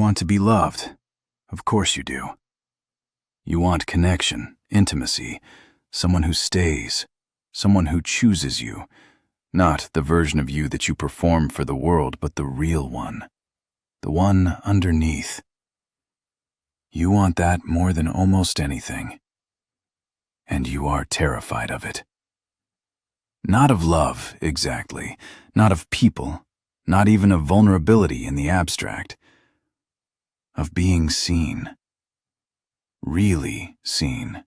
want to be loved. Of course you do. You want connection, intimacy, someone who stays, someone who chooses you, not the version of you that you perform for the world, but the real one, the one underneath. You want that more than almost anything, and you are terrified of it. Not of love, exactly, not of people, not even of vulnerability in the abstract, of being seen. Really seen.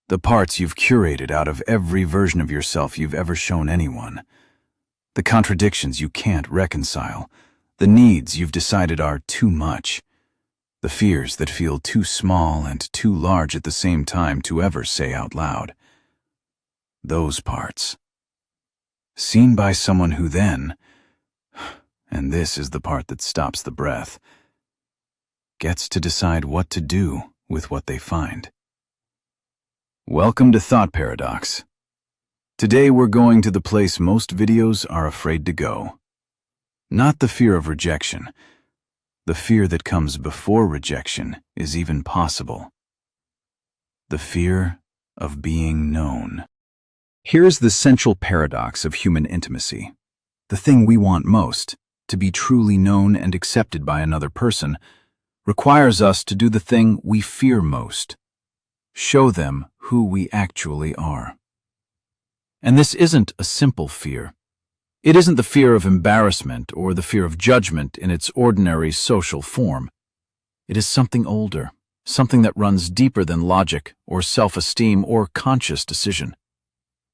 The parts you've curated out of every version of yourself you've ever shown anyone. The contradictions you can't reconcile. The needs you've decided are too much. The fears that feel too small and too large at the same time to ever say out loud. Those parts. Seen by someone who then, and this is the part that stops the breath, gets to decide what to do with what they find. Welcome to Thought Paradox. Today we're going to the place most videos are afraid to go. Not the fear of rejection. The fear that comes before rejection is even possible. The fear of being known. Here's the central paradox of human intimacy. The thing we want most, to be truly known and accepted by another person, requires us to do the thing we fear most. Show them who we actually are. And this isn't a simple fear. It isn't the fear of embarrassment or the fear of judgment in its ordinary social form. It is something older, something that runs deeper than logic or self-esteem or conscious decision.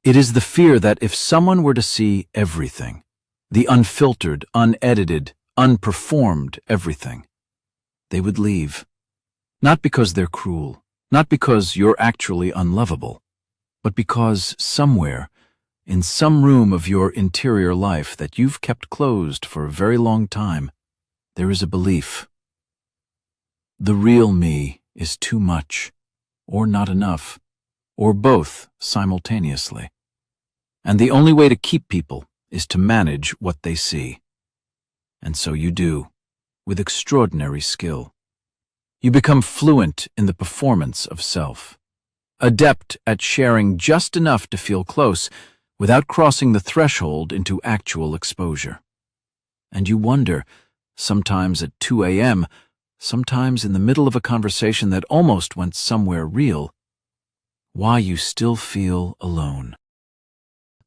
It is the fear that if someone were to see everything, the unfiltered, unedited, unperformed everything, they would leave. Not because they're cruel, not because you're actually unlovable, but because somewhere, in some room of your interior life that you've kept closed for a very long time, there is a belief. The real me is too much, or not enough, or both simultaneously. And the only way to keep people is to manage what they see. And so you do, with extraordinary skill. You become fluent in the performance of self, adept at sharing just enough to feel close without crossing the threshold into actual exposure. And you wonder, sometimes at 2 a.m., sometimes in the middle of a conversation that almost went somewhere real, why you still feel alone.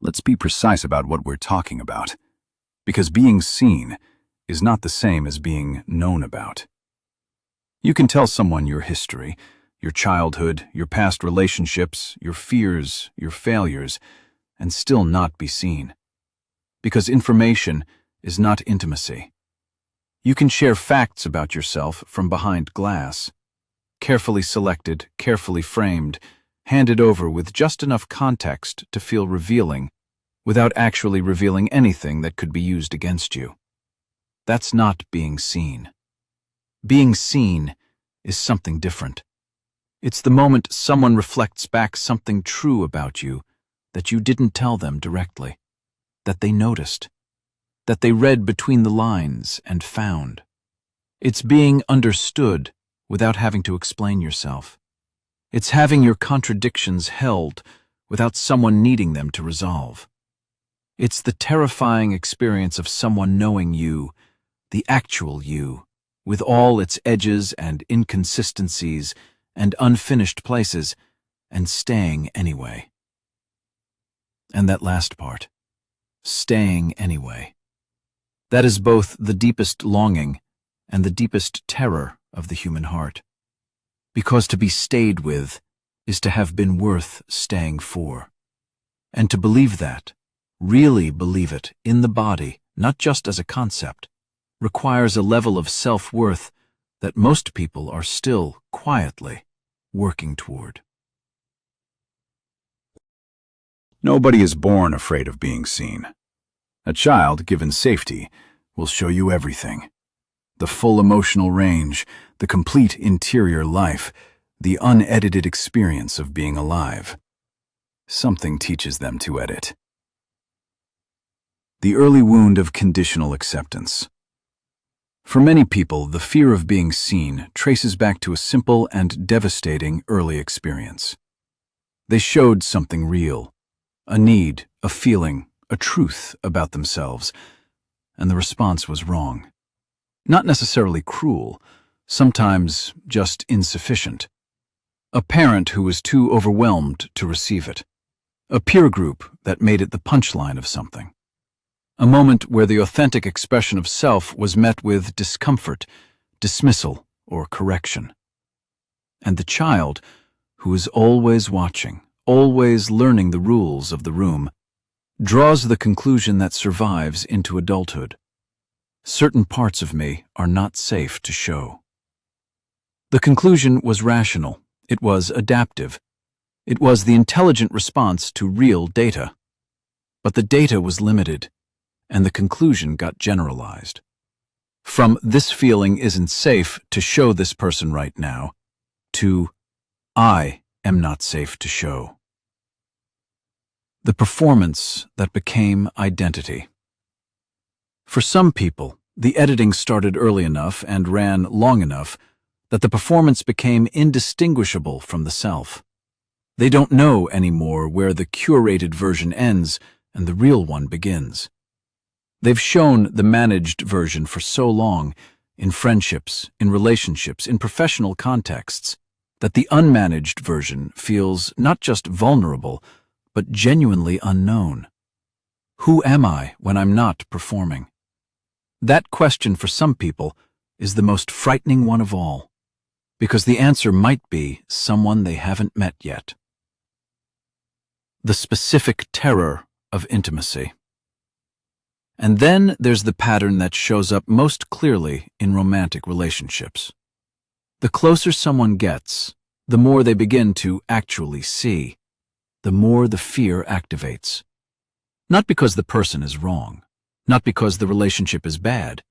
Let's be precise about what we're talking about, because being seen is not the same as being known about. You can tell someone your history, your childhood, your past relationships, your fears, your failures, and still not be seen. Because information is not intimacy. You can share facts about yourself from behind glass, carefully selected, carefully framed, handed over with just enough context to feel revealing, without actually revealing anything that could be used against you. That's not being seen. Being seen is something different. It's the moment someone reflects back something true about you that you didn't tell them directly, that they noticed, that they read between the lines and found. It's being understood without having to explain yourself. It's having your contradictions held without someone needing them to resolve. It's the terrifying experience of someone knowing you, the actual you, with all its edges and inconsistencies and unfinished places, and staying anyway. And that last part, staying anyway. That is both the deepest longing and the deepest terror of the human heart. Because to be stayed with is to have been worth staying for. And to believe that, really believe it in the body, not just as a concept, requires a level of self-worth that most people are still quietly working toward. Nobody is born afraid of being seen. A child, given safety, will show you everything. The full emotional range, the complete interior life, the unedited experience of being alive. Something teaches them to edit. The early wound of conditional acceptance. For many people, the fear of being seen traces back to a simple and devastating early experience. They showed something real, a need, a feeling, a truth about themselves, and the response was wrong. Not necessarily cruel, sometimes just insufficient. A parent who was too overwhelmed to receive it. A peer group that made it the punchline of something. A moment where the authentic expression of self was met with discomfort, dismissal, or correction. And the child, who is always watching, always learning the rules of the room, draws the conclusion that survives into adulthood. Certain parts of me are not safe to show. The conclusion was rational. It was adaptive. It was the intelligent response to real data. But the data was limited, and the conclusion got generalized. From "this feeling isn't safe to show this person right now," to "I am not safe to show." The performance that became identity. For some people, the editing started early enough and ran long enough that the performance became indistinguishable from the self. They don't know anymore where the curated version ends and the real one begins. They've shown the managed version for so long, in friendships, in relationships, in professional contexts, that the unmanaged version feels not just vulnerable, but genuinely unknown. Who am I when I'm not performing? That question for some people is the most frightening one of all, because the answer might be someone they haven't met yet. The specific terror of intimacy. And then there's the pattern that shows up most clearly in romantic relationships. The closer someone gets, the more they begin to actually see, the more the fear activates. Not because the person is wrong, not because the relationship is bad,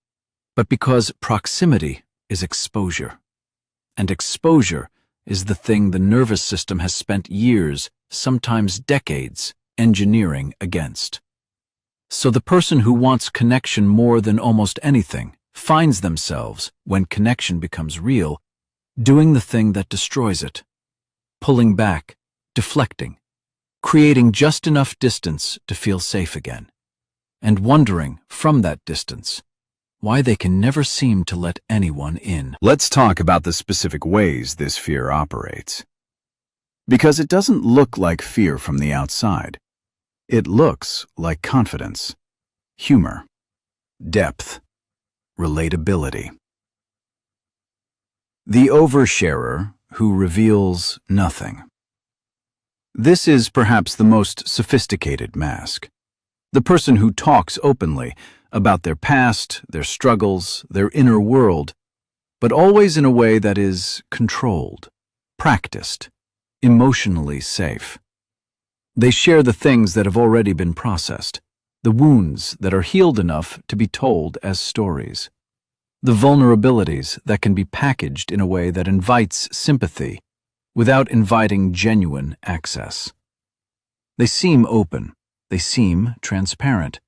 but because proximity is exposure. And exposure is the thing the nervous system has spent years, sometimes decades, engineering against. So the person who wants connection more than almost anything finds themselves, when connection becomes real, doing the thing that destroys it. Pulling back, deflecting, creating just enough distance to feel safe again, and wondering from that distance why they can never seem to let anyone in. Let's talk about the specific ways this fear operates. Because it doesn't look like fear from the outside. It looks like confidence, humor, depth, relatability. The oversharer who reveals nothing. This is perhaps the most sophisticated mask. The person who talks openly about their past, their struggles, their inner world, but always in a way that is controlled, practiced, emotionally safe. They share the things that have already been processed, the wounds that are healed enough to be told as stories, the vulnerabilities that can be packaged in a way that invites sympathy without inviting genuine access. They seem open, they seem transparent,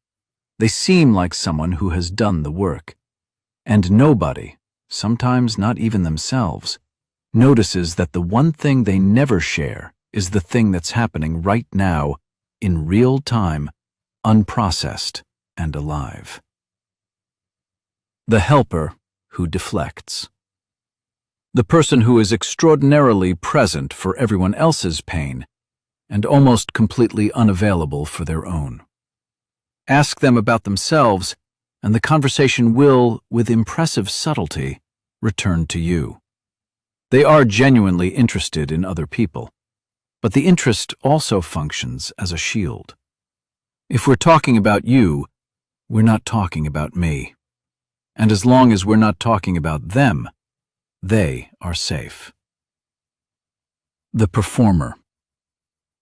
they seem like someone who has done the work. And nobody, sometimes not even themselves, notices that the one thing they never share is the thing that's happening right now, in real time, unprocessed and alive. The helper who deflects. The person who is extraordinarily present for everyone else's pain and almost completely unavailable for their own. Ask them about themselves, and the conversation will, with impressive subtlety, return to you. They are genuinely interested in other people, but the interest also functions as a shield. If we're talking about you, we're not talking about me. And as long as we're not talking about them, they are safe. The performer.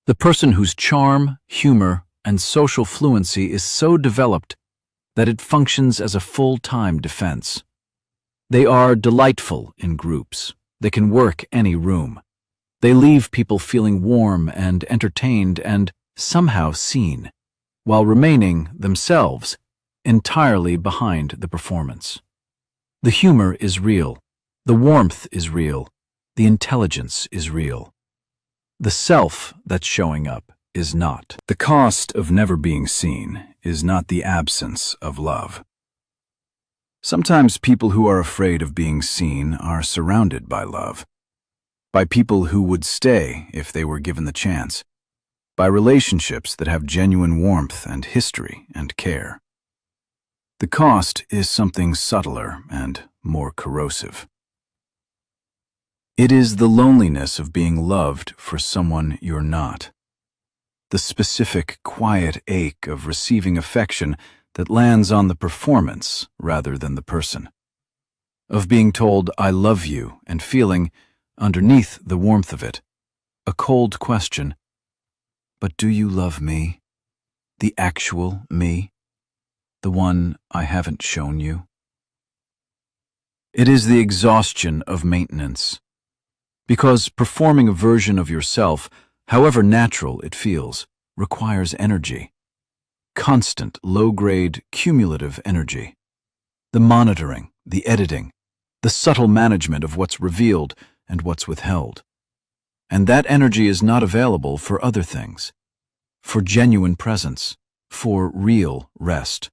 The person whose charm, humor, and social fluency is so developed that it functions as a full-time defense. They are delightful in groups. They can work any room. They leave people feeling warm and entertained and somehow seen, while remaining, themselves, entirely behind the performance. The humor is real. The warmth is real. The intelligence is real. The self that's showing up is not. The cost of never being seen is not the absence of love. Sometimes people who are afraid of being seen are surrounded by love, by people who would stay if they were given the chance, by relationships that have genuine warmth and history and care. The cost is something subtler and more corrosive. It is the loneliness of being loved for someone you're not. The specific, quiet ache of receiving affection that lands on the performance rather than the person. Of being told, "I love you," and feeling, underneath the warmth of it, a cold question, "But do you love me? The actual me? The one I haven't shown you?" It is the exhaustion of maintenance. Because performing a version of yourself, however natural it feels, requires energy. Constant, low-grade, cumulative energy. The monitoring, the editing, the subtle management of what's revealed and what's withheld. And that energy is not available for other things. For genuine presence, for real rest.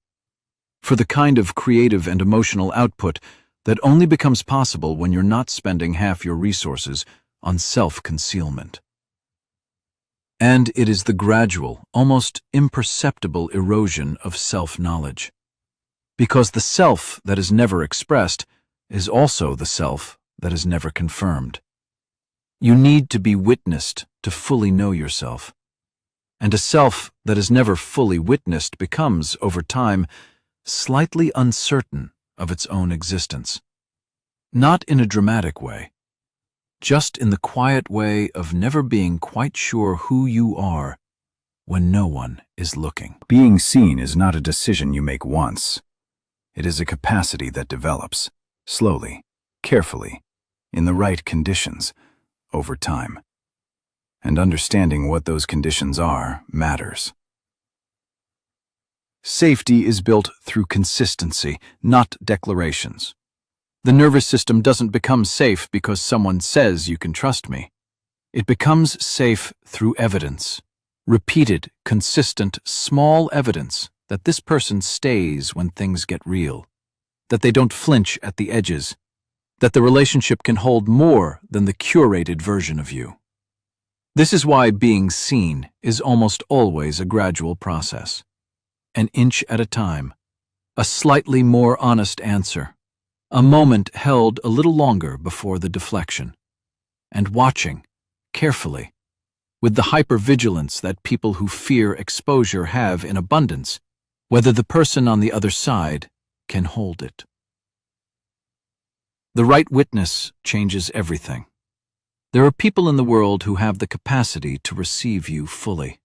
For the kind of creative and emotional output that only becomes possible when you're not spending half your resources on self-concealment. And it is the gradual, almost imperceptible erosion of self-knowledge. Because the self that is never expressed is also the self that is never confirmed. You need to be witnessed to fully know yourself. And a self that is never fully witnessed becomes, over time, slightly uncertain of its own existence. Not in a dramatic way, just in the quiet way of never being quite sure who you are when no one is looking. Being seen is not a decision you make once. It is a capacity that develops, slowly, carefully, in the right conditions, over time. And understanding what those conditions are matters. Safety is built through consistency, not declarations. The nervous system doesn't become safe because someone says you can trust me. It becomes safe through evidence, repeated, consistent, small evidence that this person stays when things get real, that they don't flinch at the edges, that the relationship can hold more than the curated version of you. This is why being seen is almost always a gradual process. An inch at a time, a slightly more honest answer, a moment held a little longer before the deflection, and watching, carefully, with the hypervigilance that people who fear exposure have in abundance, whether the person on the other side can hold it. The right witness changes everything. There are people in the world who have the capacity to receive you fully,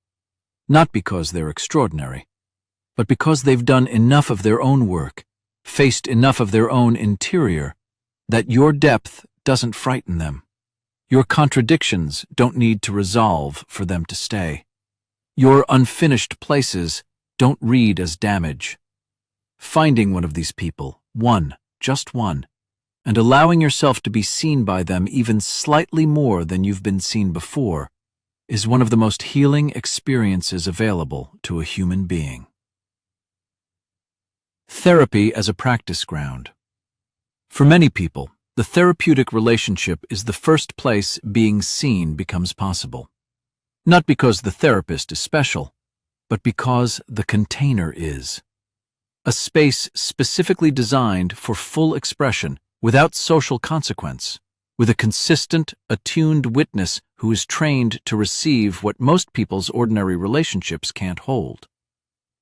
not because they're extraordinary, but because they've done enough of their own work, faced enough of their own interior, that your depth doesn't frighten them. Your contradictions don't need to resolve for them to stay. Your unfinished places don't read as damage. Finding one of these people, one, just one, and allowing yourself to be seen by them even slightly more than you've been seen before, is one of the most healing experiences available to a human being. Therapy as a practice ground. For many people, the therapeutic relationship is the first place being seen becomes possible. Not because the therapist is special, but because the container is. A space specifically designed for full expression without social consequence, with a consistent, attuned witness who is trained to receive what most people's ordinary relationships can't hold.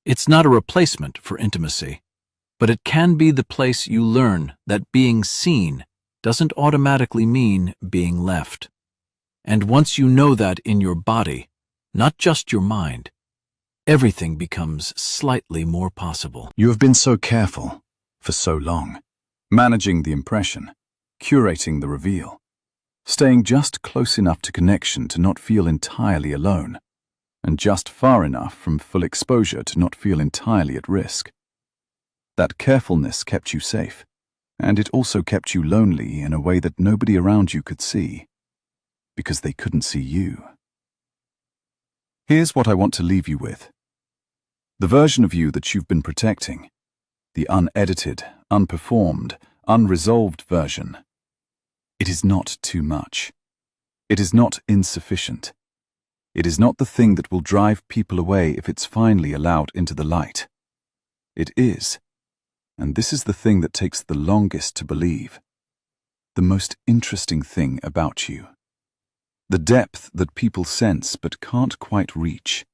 It's not a replacement for intimacy, but it can be the place you learn that being seen doesn't automatically mean being left. And once you know that in your body, not just your mind, everything becomes slightly more possible. You have been so careful for so long, managing the impression, curating the reveal, staying just close enough to connection to not feel entirely alone, and just far enough from full exposure to not feel entirely at risk. That carefulness kept you safe, And it also kept you lonely in a way that nobody around you could see, because they couldn't see you. Here's what I want to leave you with. The version of you that you've been protecting, the unedited, unperformed, unresolved version. It is not too much. It is not insufficient. It is not the thing that will drive people away if it's finally allowed into the light. It is, and this is the thing that takes the longest to believe, the most interesting thing about you. The depth that people sense but can't quite reach.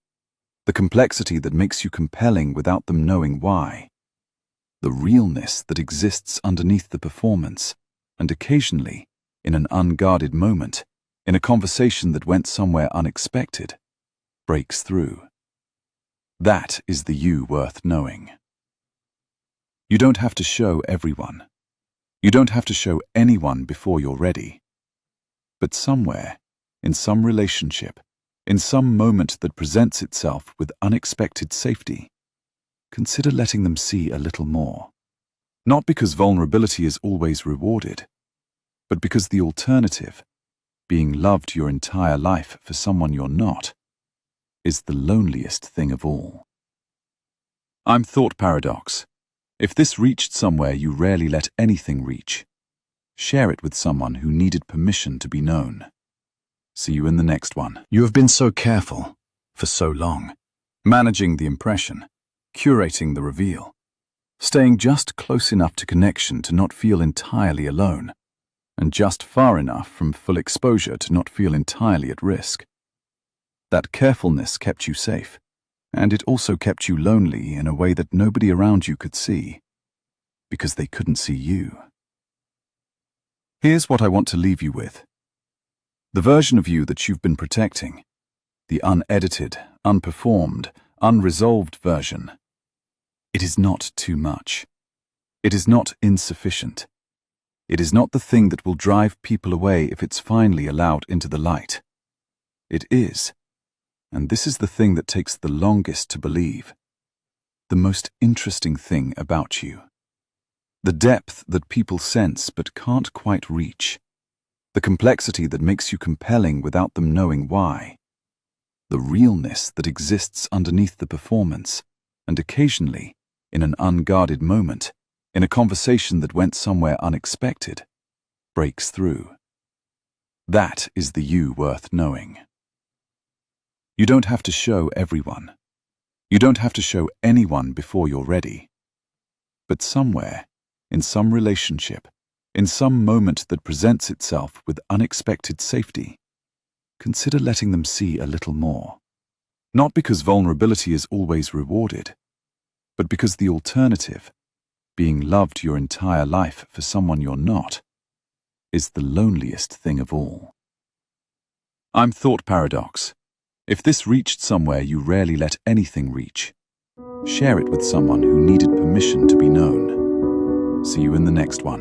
The complexity that makes you compelling without them knowing why. The realness that exists underneath the performance, and occasionally, in an unguarded moment, in a conversation that went somewhere unexpected, breaks through. That is the you worth knowing. You don't have to show everyone. You don't have to show anyone before you're ready. But somewhere, in some relationship, in some moment that presents itself with unexpected safety, consider letting them see a little more. Not because vulnerability is always rewarded, but because the alternative, being loved your entire life for someone you're not, is the loneliest thing of all. I'm Thought Paradox. If this reached somewhere you rarely let anything reach, share it with someone who needed permission to be known. See you in the next one. You have been so careful, for so long, managing the impression, curating the reveal, staying just close enough to connection to not feel entirely alone, and just far enough from full exposure to not feel entirely at risk. That carefulness kept you safe, and it also kept you lonely in a way that nobody around you could see, because they couldn't see you. Here's what I want to leave you with. The version of you that you've been protecting, the unedited, unperformed, unresolved version. It is not too much. It is not insufficient. It is not the thing that will drive people away if it's finally allowed into the light. It is, and this is the thing that takes the longest to believe, the most interesting thing about you. The depth that people sense but can't quite reach. The complexity that makes you compelling without them knowing why. The realness that exists underneath the performance, and occasionally, in an unguarded moment, in a conversation that went somewhere unexpected, breaks through. That is the you worth knowing. You don't have to show everyone. You don't have to show anyone before you're ready. But somewhere, in some relationship, in some moment that presents itself with unexpected safety, consider letting them see a little more. Not because vulnerability is always rewarded, but because the alternative, being loved your entire life for someone you're not, is the loneliest thing of all. I'm Thought Paradox. If this reached somewhere you rarely let anything reach, share it with someone who needed permission to be known. See you in the next one.